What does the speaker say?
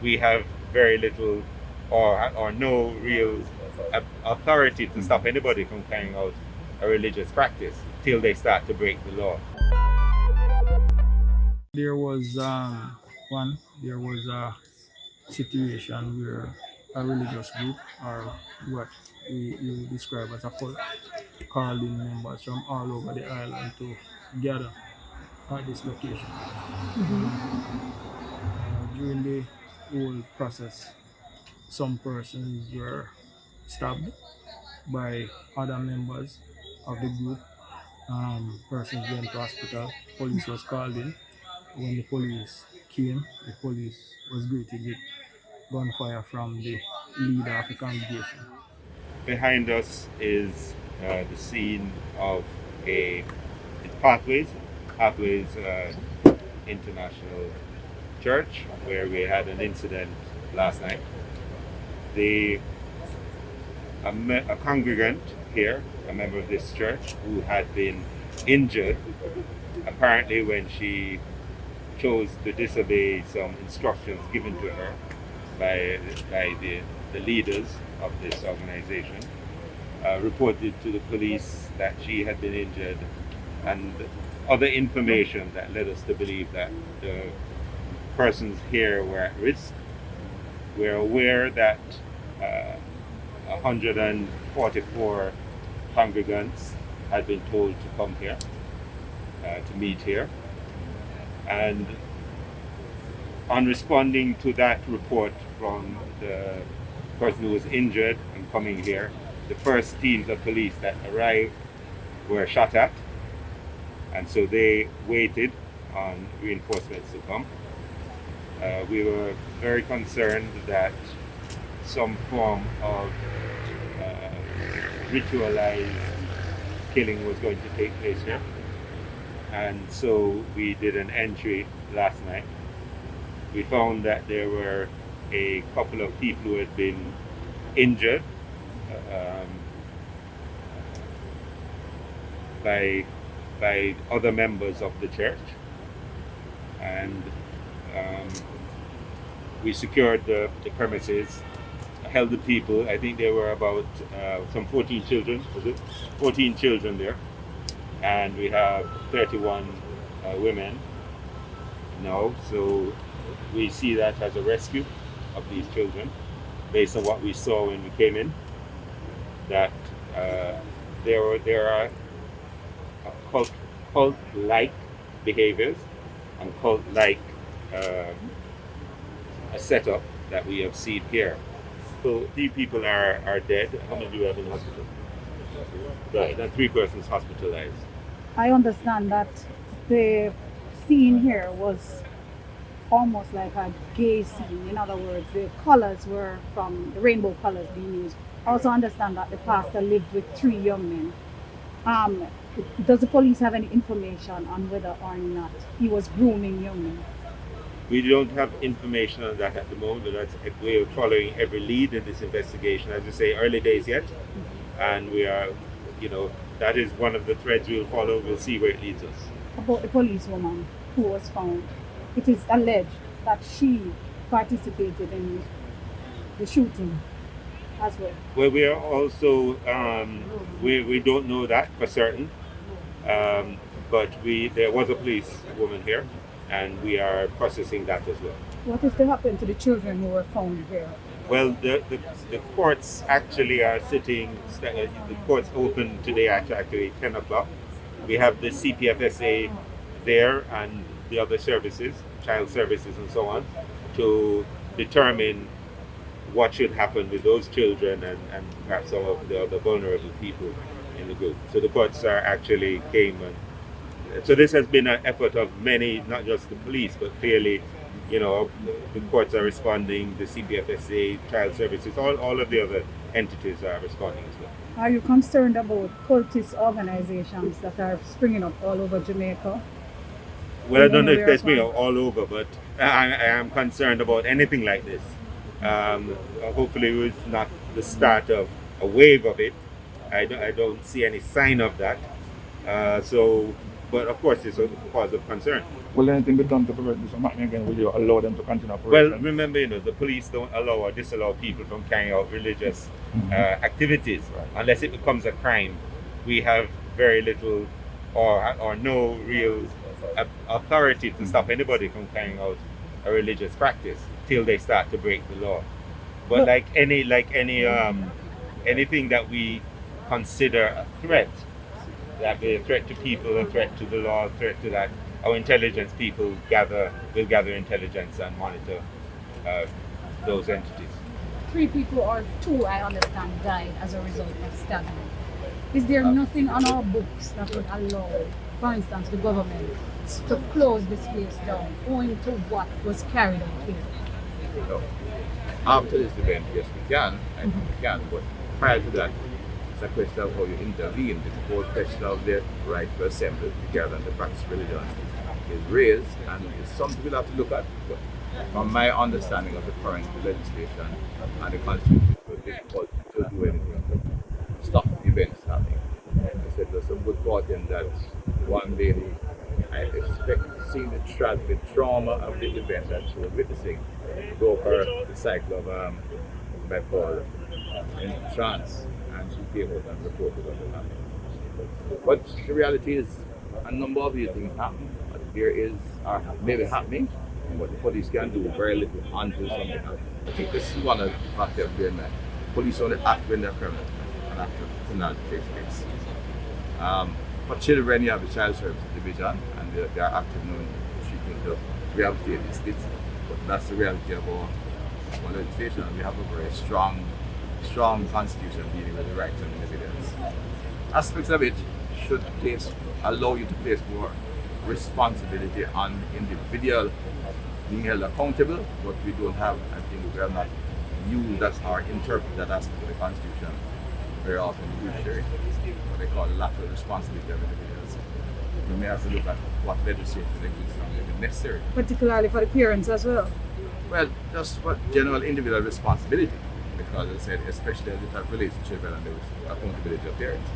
we have very little or no real authority to stop anybody from carrying out a religious practice till they start to break the law. There was there was a situation where a religious group, or what we would describe as a cult, called in members from all over the island to gather at this location. Mm-hmm. During the whole process, some persons were stabbed by other members of the group. Persons went to hospital. Police was called in. When the police came, the police was greeted with gunfire from the leader of the congregation. Behind us is the scene of a it's Pathways International Church, where we had an incident last night. The a congregant here, a member of this church, who had been injured apparently when she chose to disobey some instructions given to her by the leaders of this organization, reported to the police that she had been injured, and other information that led us to believe that the persons here were at risk. We're aware that 144 congregants had been told to come here, to meet here. And on responding to that report from the person who was injured and coming here, the first teams of police that arrived were shot at. And so they waited on reinforcements to come. We were very concerned that some form of ritualized killing was going to take place here. And so we did an entry last night. We found that there were a couple of people who had been injured um, by other members of the church, and um, we secured the premises, held the people. I think there were about some 14 children, was it? 14 children there, and we have 31 women now. So we see that as a rescue of these children, based on what we saw when we came in. That there are cult-like behaviors and cult-like a setup that we have seen here. So 3 people are dead. How many do we have in hospital? Right, and 3 persons hospitalized. I understand that the scene here was almost like a gay scene. In other words, the colors were from the rainbow colors being used. I also understand that the pastor lived with 3 young men. Um, does the police have any information on whether or not he was grooming young men? We don't have information on that at the moment, but we're following every lead in this investigation. As you say, early days yet, and we are, that is one of the threads we'll follow. We'll see where it leads us. About the policewoman who was found, it is alleged that she participated in the shooting as well. Well, we are also we don't know that for certain, but there was a police woman here, and we are processing that as well. What is to happen to the children who were found here? Well, the courts actually are sitting. The courts open today at actually 10 o'clock. We have the CPFSA there and the other services, child services and so on, to determine what should happen with those children and perhaps some of the other vulnerable people in the group. So the courts are actually came, and so this has been an effort of many, not just the police, but clearly, the courts are responding, the CPFSA, child services, all of the other entities are responding as well. Are you concerned about cultist organizations that are springing up all over Jamaica? Well, I don't know if Anywhere there's me from- all over, but I am concerned about anything like this. Hopefully it's not the start of a wave of it. I don't see any sign of that. but of course it's a cause of concern. Will anything be done to prevent this from happening again? Will you allow them to continue Well, operating? remember, the police don't allow or disallow people from carrying out religious activities Right. unless it becomes a crime. We have very little or no real authority to stop anybody from carrying out a religious practice till they start to break the law. But anything that we consider a threat, that be a threat to people, a threat to the law, a threat to that, our intelligence people will gather intelligence and monitor those entities. 3 people or 2, I understand, died as a result of stabbing. Is there nothing on our books that would allow, for instance, the government to close this place down owing to what was carried out here? No. After this event, yes, we can. I think we can. But prior to that, it's a question of how you intervene. The whole question of the right to assemble together and the practice religion is raised, and it's something we'll have to look at. But from my understanding of the current legislation and the constitution, it's difficult to do anything to stop events happening. I said there's some good thought in that one lady, I expect seeing the trauma of the event that she was witnessing broke her the cycle of bipolar in trance, and she came out and reported what had happened. But the reality is a number of these things happen. There is are maybe happening, but the police can do very little until something happens. I think this is one of the factors behind that. Police only act when they're criminal, and after criminality takes place. For children, you have the Child Services Division, and they are active now in treatment of rehabilitating states. But that's the reality of our legislation. We have a very strong constitution dealing with the rights of individuals. Aspects of it should allow you to place more responsibility on the individual being held accountable, but we don't have, I think we have not used that or interpreted that aspect of the constitution very often in the judiciary, what they call lateral responsibility of individuals. We may have to look at what legislation exists and if necessary. Particularly for the parents as well. Well, just for general individual responsibility, because as I said, especially as it relates to children and the accountability of parents.